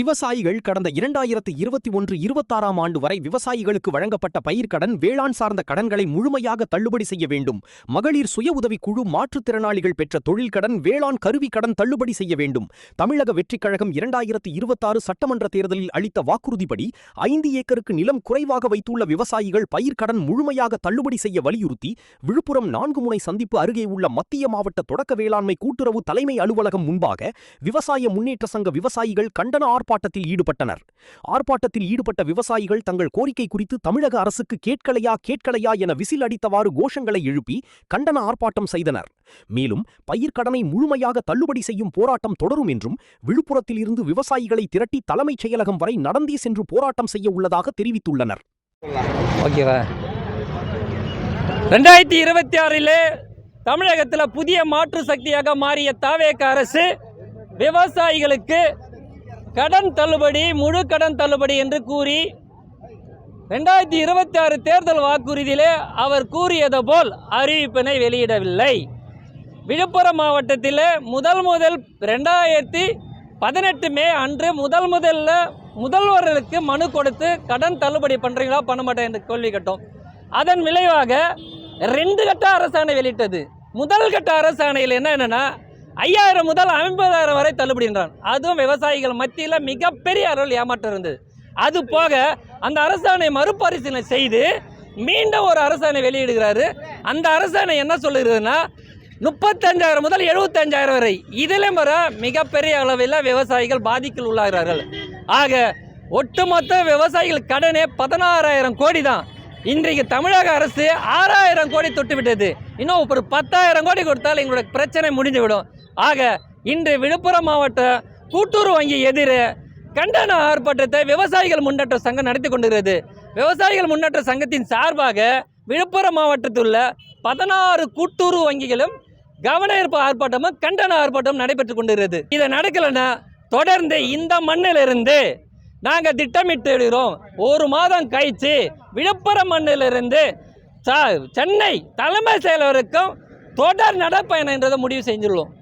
விவசாயிகள் கடந்த 2021-26ஆம் ஆண்டு வரை விவசாயிகளுக்கு வழங்கப்பட்ட பயிர்க்கடன், வேளாண் சார்ந்த கடன்களை முழுமையாக தள்ளுபடி செய்ய வேண்டும். மகளிர் சுய உதவி குழு, மாற்றுத்திறனாளிகள் பெற்ற தொழில் கடன், வேளாண் கருவி கடன் தள்ளுபடி செய்ய வேண்டும். தமிழக வெற்றிக் கழகம் 2026 சட்டமன்ற தேர்தலில் அளித்த வாக்குறுதிப்படி 5 ஏக்கருக்கு நிலம் குறைவாக வைத்துள்ள விவசாயிகள் பயிர்க்கடன் முழுமையாக தள்ளுபடி செய்ய வலியுறுத்தி விழுப்புரம் 4 முனை சந்திப்பு அருகே உள்ள மத்திய மாவட்ட தொடக்க வேளாண்மை கூட்டுறவு தலைமை அலுவலகம் முன்பாக விவசாய முன்னேற்ற சங்க விவசாயிகள் கண்டன ஆர்ப்பாட்டத்தில் ஈடுபட்டனர். ஆர்ப்பாட்டத்தில் ஈடுபட்ட விவசாயிகள் தங்கள் கோரிக்கை குறித்து தமிழக அரசுக்கு கேட்கலையா என விசில் அடித்தவாறு கோஷங்களை எழுப்பி கண்டன ஆர்ப்பாட்டம் செய்தனர். மேலும் பயிர்க்கடனை முழுமையாக தள்ளுபடி செய்யும் போராட்டம் தொடரும் என்றும், விழுப்புரத்தில் இருந்து விவசாயிகளை திரட்டி தலைமைச் செயலகம் வரை நடந்தே சென்று போராட்டம் செய்ய உள்ளதாக தெரிவித்துள்ளனர். 2026 தமிழகத்தில் புதிய மாற்று சக்தியாக மாறிய தாவேக அரசு விவசாயிகளுக்கு கடன் தள்ளுபடி, முழு கடன் தள்ளுபடி என்று கூறி 2026 தேர்தல் வாக்குறுதியிலே அவர் கூறியது போல் அறிவிப்பினை வெளியிடவில்லை. விழுப்புரம் மாவட்டத்தில் முதல் 2018 மே அன்று முதல்ல முதல்வர்களுக்கு மனு கொடுத்து கடன் தள்ளுபடி பண்ணுறீங்களா பண்ண மாட்டேன் என்று கேள்வி கேட்டோம். அதன் விளைவாக 2 கட்ட அரசாணை வெளியிட்டது. முதல் கட்ட அரசாணையில் என்னன்னா 5000 முதல் 50000 வரை தள்ளுபடின்றான். அதுவும் விவசாயிகள் மத்தியில் மிகப்பெரிய அளவில் ஏமாற்றம் இருந்தது. அது போக அந்த அரசாணை மறுபரிசீலனை செய்து மீண்டும் ஒரு அரசாணை வெளியிடுகிறாரு. அந்த அரசாணை என்ன சொல்லுகிறதுனா 35000 முதல் 75000 வரை. இதிலும் வர மிகப்பெரிய அளவில் விவசாயிகள் பாதிக்கில் உள்ளாகிறார்கள். ஆக ஒட்டுமொத்த விவசாயிகள் கடனே 16000 கோடி தான். இன்றைக்கு தமிழக அரசு 6000 கோடி தொட்டுவிட்டது. இன்னும் ஒரு 10000 கோடி கொடுத்தால் எங்களுடைய பிரச்சனை முடிந்துவிடும். ஆக இன்று விழுப்புரம் மாவட்ட கூட்டுறவு வங்கி எதிர கண்டன ஆர்ப்பாட்டத்தை விவசாயிகள் முன்னேற்ற சங்கம் நடத்தி கொண்டிருக்கிறது. விவசாயிகள் முன்னேற்ற சங்கத்தின் சார்பாக விழுப்புரம் மாவட்டத்தில் உள்ள 16 கூட்டுறவு வங்கிகளும் கவன ஈர்ப்பு ஆர்ப்பாட்டமும் கண்டன ஆர்ப்பாட்டம் நடைபெற்று கொண்டிருக்கிறது. இதை நடக்கலைன்னா தொடர்ந்து இந்த மண்ணிலிருந்து நாங்கள் திட்டமிட்டு இருக்கிறோம். 1 மாதம் கழிச்சு விழுப்புரம் மண்ணிலிருந்து சென்னை தலைமை செயலருக்கும் தொடர் நடைப்பயணம் என்றதை முடிவு செஞ்சுள்ளோம்.